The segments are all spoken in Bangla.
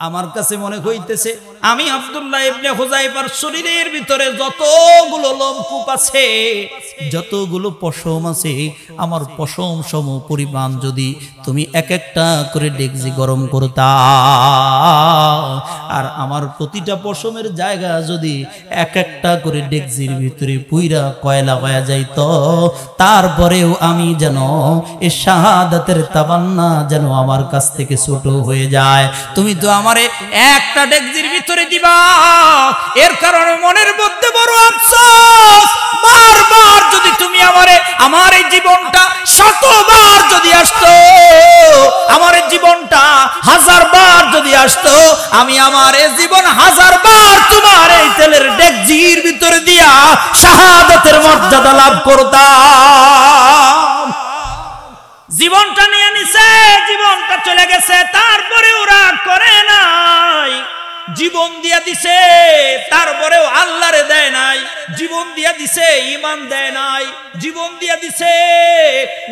আমার কাছে মনে হইতেছে আমি আব্দুল্লাহ ইবনে হুযাইফার শরীরের ভিতরে যতগুলো লোমকূপ আছে, যতগুলো পশম আছে, আমার পশম সম পরিমাণ যদি তুমি এক একটা করে ডেকজি গরম করতা, আর আমার প্রতিটা পশমের জায়গা যদি এক একটা করে ডেকজির ভিতরে পুইরা কয়লা হয়ে যাইত, তারপরেও আমি যেন এই শাহাদাতের তামান্না যেন আমার কাছ থেকে ছোট হয়ে যায়। তুমি তো আমারে একটা ডেকজির ভিতরে দিবা, এর কারণে মনের মধ্যে বড় আফসোস। বারবার যদি তুমি আমারে, আমার এই জীবনটা শতবার যদি আসতো, আমার এই জীবনটা 1000 বার যদি আসতো, আমি আমার এই জীবন 1000 বার তোমার এই তেলের ডেকজির ভিতরে দিয়া শাহাদাতের মর্যাদা লাভ করতাম। জীবনটা নিয়ে নিছে, জীবনটা চলে গেছে, তারপরে ওরা করে নাই। জীবন দিয়া দিছে, তারপরেও আল্লাহরে দেয় নাই। জীবন দিয়া দিছে, ঈমান দেয় নাই। জীবন দিয়া দিছে,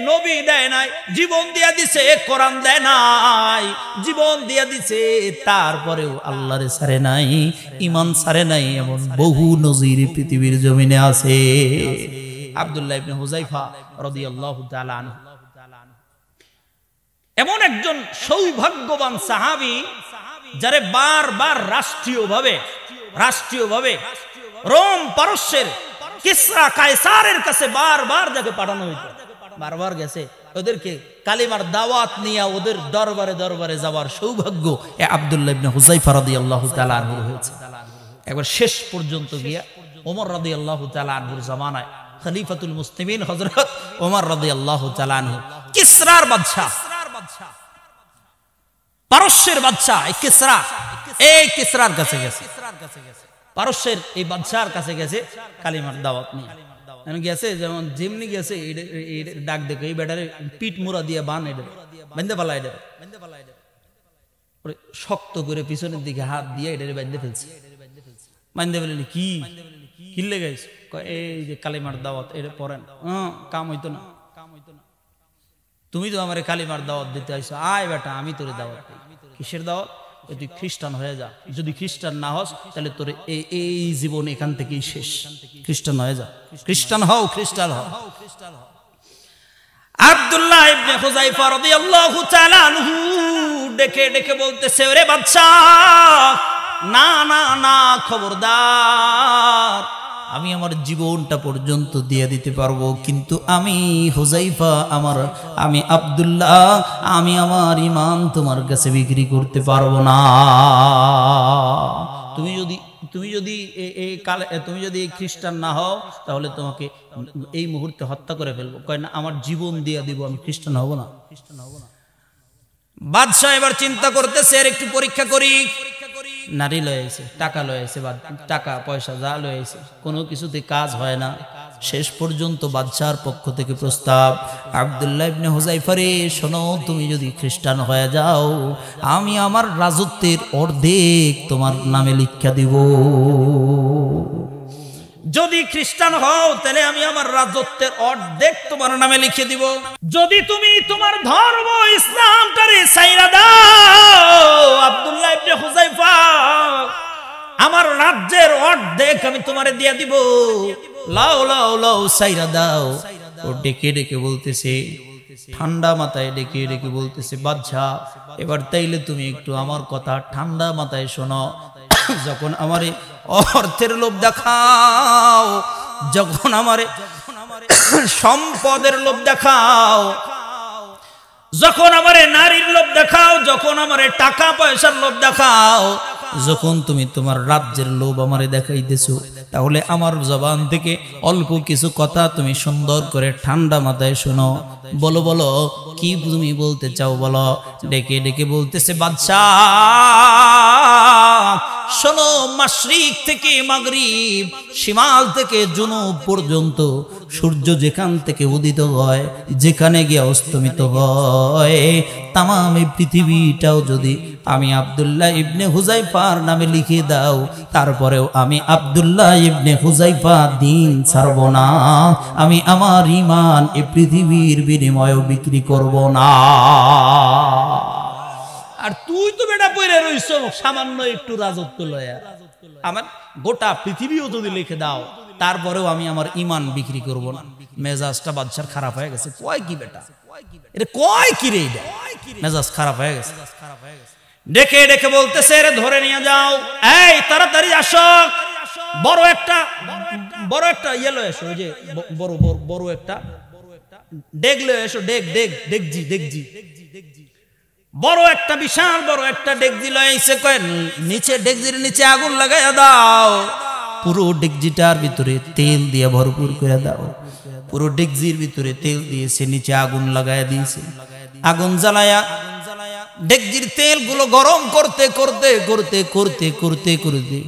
নবী দেয় নাই। জীবন দিয়া দিছে, কোরআন দেয় নাই। জীবন দিয়া দিছে, তারপরেও আল্লাহরে ছাড়ে নাই, ঈমান ছাড়ে নাই। এমন বহু নজির পৃথিবীর জমিনে আছে। আব্দুল্লাহ ইবনে হুযাইফা রাদিয়াল্লাহু তাআলা আনহু এমন একজন সৌভাগ্যবান সাহাবী, যারে বারবার রাষ্ট্রীয়ভাবে রোম পারস্যের কিসরা কায়সারের কাছে বারবার যাকে পাঠানো হইতো, বারবার গেছে। ওদেরকে কালিমার দাওয়াত নিয়ে ওদের দরবারে দরবারে যাওয়ার সৌভাগ্য এ আব্দুল্লাহ ইবনে হুযাইফা রাদিয়াল্লাহু তাআলা আনহু হয়েছে। একবার শেষ পর্যন্ত গিয়া ওমর রাদিয়াল্লাহু তাআলা আনহুর জামানায় খলিফাতুল মুসলিমিন হযরত ওমর রাদিয়াল্লাহু তাআলা আনহু, কিসরার বাদশা, পারস্যের বাদশা এই কিসরার কাছে গেছে। পারস্যের এই বাদশার কাছে গেছে কালিমার দাওয়াত নিয়ে গেছে। যেমন যেমনি গেছে ডাক দেখো, এই বেটারে পিঠ মুড়া দিয়ে বান বেঁধে ফেলা, শক্ত করে পিছনের দিকে হাত দিয়ে এটারে বেঁধে ফেলছে। বেঁধে ফেলেন কি কিনলে গেছে, এই যে কালিমার দাওয়াত এটা পড়েন, কাম হইতো না। তুমি তো আমার কালিমার দাওয়াত দিতে আইছো, আয় বেটা আমি তোরে দাওয়াত। কিসের দাওয়াত? তুই খ্রিস্টান হয়ে যা। যদি খ্রিস্টান না হস তাহলে তোর এই জীবন এখান থেকেই শেষ। খ্রিস্টান হয়ে যা, খ্রিস্টান হও, খ্রিস্টান হও। আব্দুল্লাহ ইবনে হুযাইফা রাদিয়াল্লাহু তাআলা আনহু ডেকে ডেকে বলতেছে, ওরে বাদশা, না না না, খবরদার, আমি আমার জীবনটা পর্যন্ত দিয়ে দিতে পারবো, কিন্তু আমি হুযাইফা, আমি আব্দুল্লাহ, আমি আমার ঈমান তোমার কাছে বিক্রি করতে পারবো না। তুমি যদি খ্রিস্টান না হও তাহলে তোমাকে এই মুহূর্তে হত্যা করে ফেলবো। কয় না, আমার জীবন দিয়ে দিব, আমি খ্রিস্টান হব না। বাদশা এবার চিন্তা করতেছে, আর একটু পরীক্ষা করি। নারী লয়েছে, টাকা লয়েছে, টাকা পয়সা যা লয়েছে, কোনো কিছুতে কাজ হয় না। শেষ পর্যন্ত বাদশার পক্ষ থেকে প্রস্তাব, আব্দুল্লাহ ইবনে হুযাইফা রে, শোনো, তুমি যদি খ্রিস্টান হয়ে যাও, আমি আমার রাজত্বের অর্ধেক তোমার নামে লিখা দিব। যদি খ্রিস্টান হও তাহলে আমি আমার রাজত্বের অর্ধেক তোমার নামে লিখে দিব। যদি তুমি তোমার ধর্ম ইসলামটারে ছাইরা দাও আব্দুল্লাহ ইবনে হুযাইফা, আমার রাজ্যের অর্ধেক আমি তোমারে দিয়ে দিব। লাও লাও লাও, ছাইরা দাও। ও ডেকে ডেকে বলতেছে, ঠান্ডা মাথায় ডেকে ডেকে বলতেছে, বাদশা, এবার তাইলে তুমি একটু আমার কথা ঠান্ডা মাথায় শোনো। যখন আমারে অর্থের লোভ দেখাও, যখন আমারে সম্পদের লোভ দেখাও, যখন আমারে নারীর লোভ দেখাও, যখন আমারে টাকা পয়সার লোভ দেখাও, যখন তুমি তোমার রাজ্যের লোভ আমারে দেখাইতেছো, তাহলে আমার জবান থেকে অল্প কিছু কথা তুমি সুন্দর করে ঠান্ডা মাথায় শোনো। বলো বলো, কি তুমি বলতে চাও বলো। ডেকে ডেকে বলতেছে, বাদশা শোনো, মাশরিক থেকে মাগরিব, শিমাল থেকে জুনুব পর্যন্ত সূর্য যেখান থেকে উদিত হয়, যেখানে গিয়ে অস্তমিত হয়, তামাম এই পৃথিবীটাও যদি আমি আব্দুল্লাহ ইবনে হুযাইফার নামে লিখে দাও, তারপরেও আমি আব্দুল্লাহ ইবনে হুযাইফা দিন ছাড়ব না। আমি আমার ঈমান এই পৃথিবীর বিনিময়ে বিক্রি করব না। আর তুই তো বেটা পয়রা বইরে রইছো সামান্য একটু রাজত্ব লয়া, আমার গোটা পৃথিবীও যদি লিখে দাও তারপরেও আমি আমার ইমান বিক্রি করব না। মেজাজটা বাদশার খারাপ হয়ে গেছে। কয় কি বেটা, এটা কয় কি রে, এটা মেজাজ খারাপ হয়ে গেছে। ডেকে ডেকে বলতেছে, রে ধরে নিয়ে যাও, এই তাড়াতাড়ি আসো, বড় একটা ইয়ে লয়ে এসো, ওই যে বড় একটা ডেগ লয়ে এসো, ডেগজি বড় একটা বিশাল বড় একটা ডেগজি লয়ে এসে কয়, নিচে ডেগজির নিচে আগুন লাগাইয়া দাও, পুরো ডেগজিটার ভিতরে তেল দিয়ে ভরপুর করে দাও। পুরো ডেগজির ভিতরে তেল দিয়েছে, নিচে আগুন লাগাইয়া দিয়েছে। আগুন জ্বালায়া ডেগজির তেল গুলো গরম করতে করতে করতে করতে করতে করতে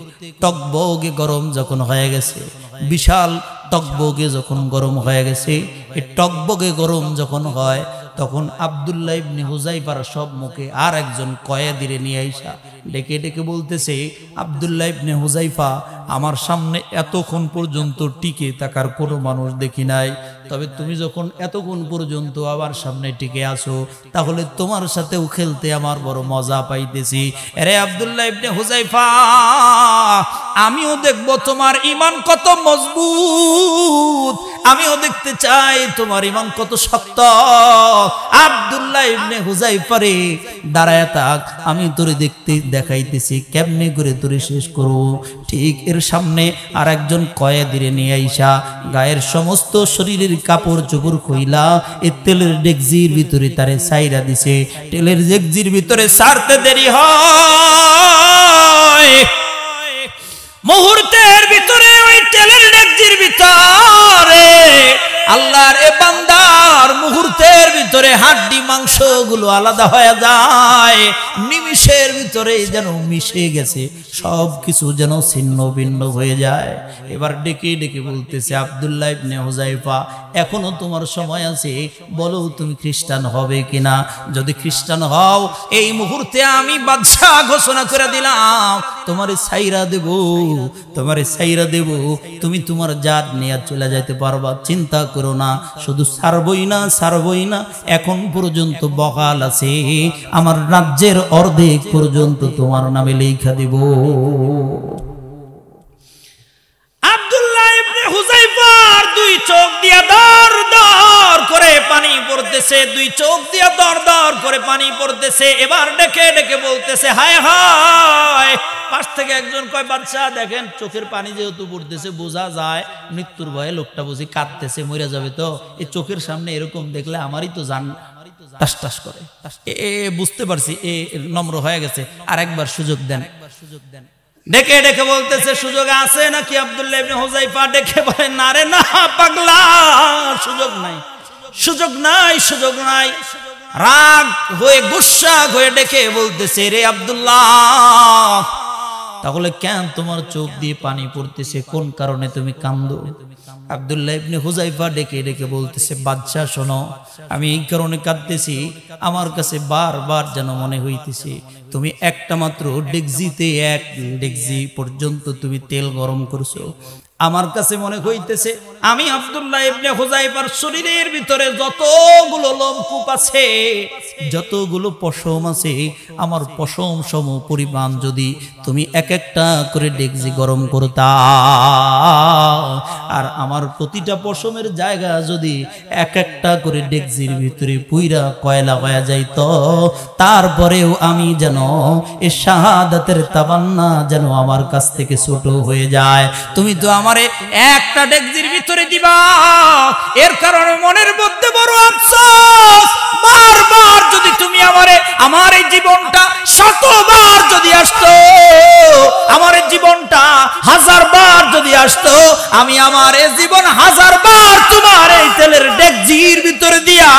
টকবগে গরম যখন হয়ে গেছে, বিশাল টকবগে যখন গরম হয়ে গেছে, এই টকবগে গরম যখন হয় তখন আব্দুল্লাহ ইবনে হুযাইফার সব মুখে আর একজন কয়েদিরে নিয়ে আইসা ডেকে ডেকে বলতেছে, আব্দুল্লাহ ইবনে হুযাইফা, আমার সামনে এতক্ষণ পর্যন্ত টিকে থাকার কোনো মানুষ দেখি নাই, তবে তুমি যখন এতক্ষণ পর্যন্ত আবার সামনে টিকে আসো, তাহলে তোমার সাথেও খেলতে আমার বড় মজা পাইতেছি। আরে আব্দুল্লাহ ইবনে হুযাইফা, আমিও দেখব তোমার ঈমান কত মজবুত, আমিও দেখতে চাই তোমার ঈমান কত শক্ত। আব্দুল্লাহ ইবনে হুযাইফা রে, দাঁড়ায় থাক, আমি তোরে দেখাইতেছি কেমনে করে তোরে শেষ করব। ঠিক এর সামনে আর একজন কয়েদিরে নিয়ে আইসা গায়ের সমস্ত শরীরের কাপড় চোপড় কইলা এই তেলের ডেকজির ভিতরে তারে সাইরা দিছে। তেলের ডেকজির ভিতরে সারতে দেরি হয়, মুহূর্তের ভিতরে ওই তেলের ডেকজির ভিতরে আল্লাহর এ বান্দার মুহূর্তের ভিতরে হাড্ডি মাংস গুলো আলাদা হয়ে যায়, নিমিষের ভিতরে যেন মিশে গেছে, সব কিছু যেন ছিন্ন ভিন্ন হয়ে যায়। এবার ডেকে ডেকে বলতেছে, আব্দুল্লাহ ইবনে হুযাইফা, এখনো তোমার সময় আছে, বলো তুমি খ্রিস্টান হবে কিনা। যদি খ্রিস্টান হও, এই মুহূর্তে আমি বাদশাহ ঘোষণা করে দিলাম, তোমারে ছাইরা দেব, তোমারে ছাইরা দেব, তুমি তোমার জাত নিয়ে চলে যাইতে পারবা, চিন্তা করো না। শুধু ছাড়বই না, এখন পর্যন্ত বহাল আছে, আমার রাজ্যের অর্ধেক পর্যন্ত তোমার নামে লেখা দেব। আব্দুল্লাহ ইবনে হুযাইফার দুই চোখ দিয়া দর দর করে পানি পড়তেছে, দুই চোখ দিয়া দর দর করে পানি পড়তেছে। এবার ডেকে ডেকে বলতেছে, হায় হায়। পাশ থেকে একজন কয়, বাদশাহ দেখেন, চোখের পানি যেহেতু পড়তেছে বোঝা যায় মৃত্যুর ভয়ে লোকটা বুঝি কাঁদতেছে, মরে যাবে তো, এই চোখের সামনে এরকম দেখলে আমারই তো জান টাস টাস করে। এ বুঝতে পারছি, এ নম্র হয়ে গেছে, আর একবার সুযোগ দেন। ডেকে ডেকে বলতেছে, সুযোগ আছে নাকি? আব্দুল্লাহ ইবনে হুযাইফা ডেকে বলে, না রে না পাগলা, সুযোগ নাই, সুযোগ নাই, সুযোগ নাই। রাগ হয়ে গুসা হয়ে ডেকে বলতেছে, রে আব্দুল্লাহ, তাহলে কেন তোমার চোখ দিয়ে পানি পড়তেছে, কোন কারণে তুমি কান্দো? আব্দুল্লাহ ইবনে হুযাইফা ডেকে ডেকে বলতেছে, বাদশাহ শোনো, আমি এই কারণে কাঁদতেছি, আমার কাছে বারবার যেন মনে হইতেছে তুমি একটা মাত্র ডেকজিতে এক ডেকজি পর্যন্ত তুমি তেল গরম করছো। আমার কাছে মনে হইতেছে আমি আব্দুল্লাহ ইবনে হুযাইফার শরীরের ভিতরে যতগুলো লোমকূপ আছে, যতগুলো পশম আছে, আমার পশম সম পরিমাণ যদি তুমি এক একটা করে ডেকজি গরম করতা, আর আমার প্রতিটা পশমের জায়গা যদি এক একটা করে ডেকজির ভিতরে পুইরা কয়লা হয়ে যাইত, তারপরেও আমি যেন এই শাহাদাতের তামান্না যেন আমার কাছ থেকে ছোট হয়ে যায়। তুমি তো আমারে একটা ডেকজির ভিতরে দিবা, এর কারণে মনের মধ্যে বড় আফসোস। বারবার যদি তুমি আমারে, আমার এই জীবনটা শতবার যদি আসতো, আমার এই জীবনটা 1000 বার যদি আসতো, আমি আমার এই জীবন 1000 বার তোমার এই তেলের ডেকজির ভিতরে দিয়া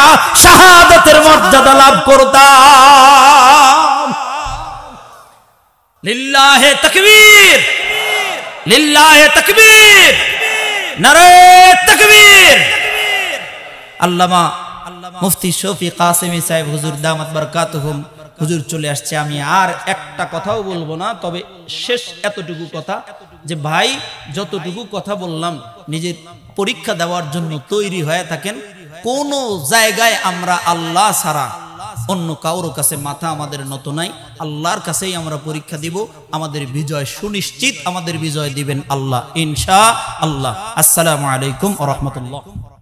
শাহাদাতের মর্যাদা লাভ করতাম। লিল্লাহে তাকবীর, লিল্লাহে তাকবীর, নারে তাকবীর। আল্লামা মুফতি শফি কাসেমি সাহেব হুজুর দামাত বারাকাতুহুম হুজুর চলে আসছে। আমি আর একটা কথাও বলবো না, তবে শেষ এতটুকু কথা যে ভাই যতটুকু কথা বললাম নিজের পরীক্ষা দেওয়ার জন্য তৈরি হয়ে থাকেন। কোন জায়গায় আমরা আল্লাহ ছাড়া অন্য কারোর কাছে মাথা আমাদের নত নাই। আল্লাহর কাছেই আমরা পরীক্ষা দিব। আমাদের বিজয় সুনিশ্চিত, আমাদের বিজয় দিবেন আল্লাহ ইনশাআল্লাহ। আসসালামু আলাইকুম ওয়া রাহমাতুল্লাহ।